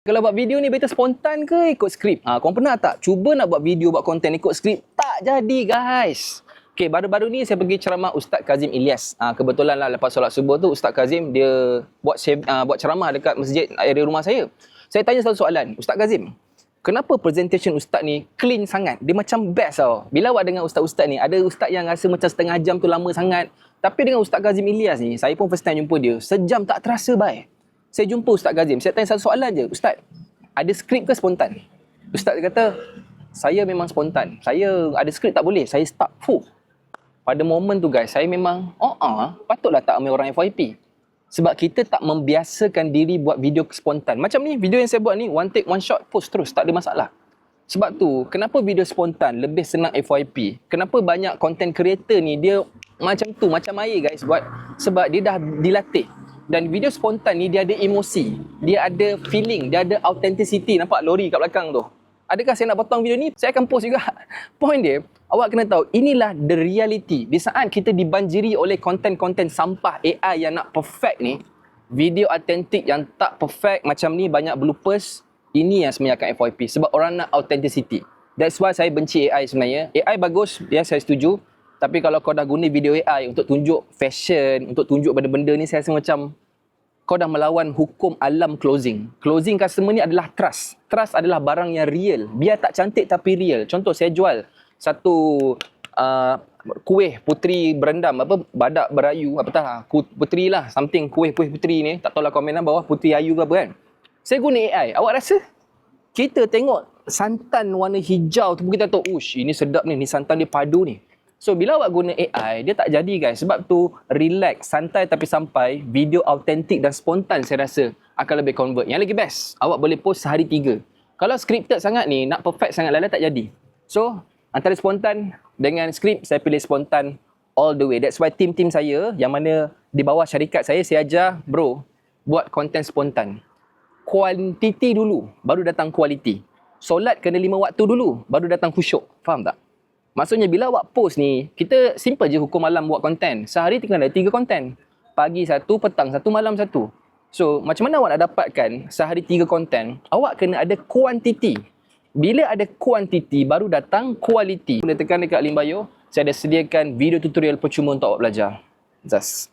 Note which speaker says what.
Speaker 1: Kalau buat video ni better spontan ke ikut skrip? Korang pernah tak cuba nak buat video, buat konten ikut skrip? Tak jadi guys. Okay, baru-baru ni saya pergi ceramah Ustaz Kazim Ilyas. Kebetulan lah lepas solat subuh tu Ustaz Kazim dia buat ceramah dekat masjid area rumah saya. Saya tanya satu soalan, Ustaz Kazim, kenapa presentation Ustaz ni clean sangat? Dia macam best tau. Bila awak dengan Ustaz-Ustaz ni, ada Ustaz yang rasa macam setengah jam tu lama sangat. Tapi dengan Ustaz Kazim Ilyas ni, saya pun first time jumpa dia, sejam tak terasa baik. Saya jumpa Ustaz Kazim, saya tanya satu soalan je, Ustaz, ada skrip ke spontan? Ustaz kata, saya memang spontan. Saya ada skrip tak boleh, saya start full. Pada momen tu guys, saya memang, patutlah tak ambil orang FYP. Sebab kita tak membiasakan diri buat video spontan. Macam ni, video yang saya buat ni, one take, one shot, post terus, tak ada masalah. Sebab tu, kenapa video spontan lebih senang FYP? Kenapa banyak content creator ni, dia macam tu, macam air guys buat. Sebab dia dah dilatih. Dan video spontan ni dia ada emosi, dia ada feeling, dia ada authenticity. Nampak lori kat belakang tu? Adakah saya nak potong video ni? Saya akan post juga. Point dia, awak kena tahu, inilah the reality. Di saat kita dibanjiri oleh konten-konten sampah AI yang nak perfect ni, video autentik yang tak perfect macam ni, banyak bloopers, ini yang sebenarnya akan FYP. Sebab orang nak authenticity. That's why saya benci AI sebenarnya. AI bagus, ya saya setuju. Tapi kalau kau dah guna video AI untuk tunjuk fashion, untuk tunjuk benda-benda ni, saya rasa macam kau dah melawan hukum alam closing. Closing customer ni adalah trust. Trust adalah barang yang real. Biar tak cantik tapi real. Contoh, saya jual satu kuih puteri berendam, badak berayu, puteri lah, something, kuih puteri ni. Tak tahulah komenan bawah, puteri ayu ke apa kan. Saya guna AI. Awak rasa? Kita tengok santan warna hijau tu, kita tahu, ini sedap ni santan dia padu ni. So, bila awak guna AI, dia tak jadi guys. Sebab tu, relax, santai tapi sampai, video autentik dan spontan saya rasa akan lebih convert. Yang lagi best, awak boleh post sehari 3. Kalau scripted sangat ni, nak perfect sangat lala tak jadi. So, antara spontan dengan skrip, saya pilih spontan all the way. That's why tim-tim saya, yang mana di bawah syarikat saya ajar, bro, buat konten spontan. Kuantiti dulu, baru datang kualiti. Solat kena 5 waktu dulu, baru datang khusyuk. Faham tak? Maksudnya bila awak post ni, kita simple je hukum alam buat konten. Sehari tinggal ada 3 konten. Pagi 1, petang 1, malam 1. So, macam mana awak nak dapatkan sehari 3 konten? Awak kena ada kuantiti. Bila ada kuantiti, baru datang kualiti. Boleh tekan dekat link bio. Saya ada sediakan video tutorial percuma untuk awak belajar. Just.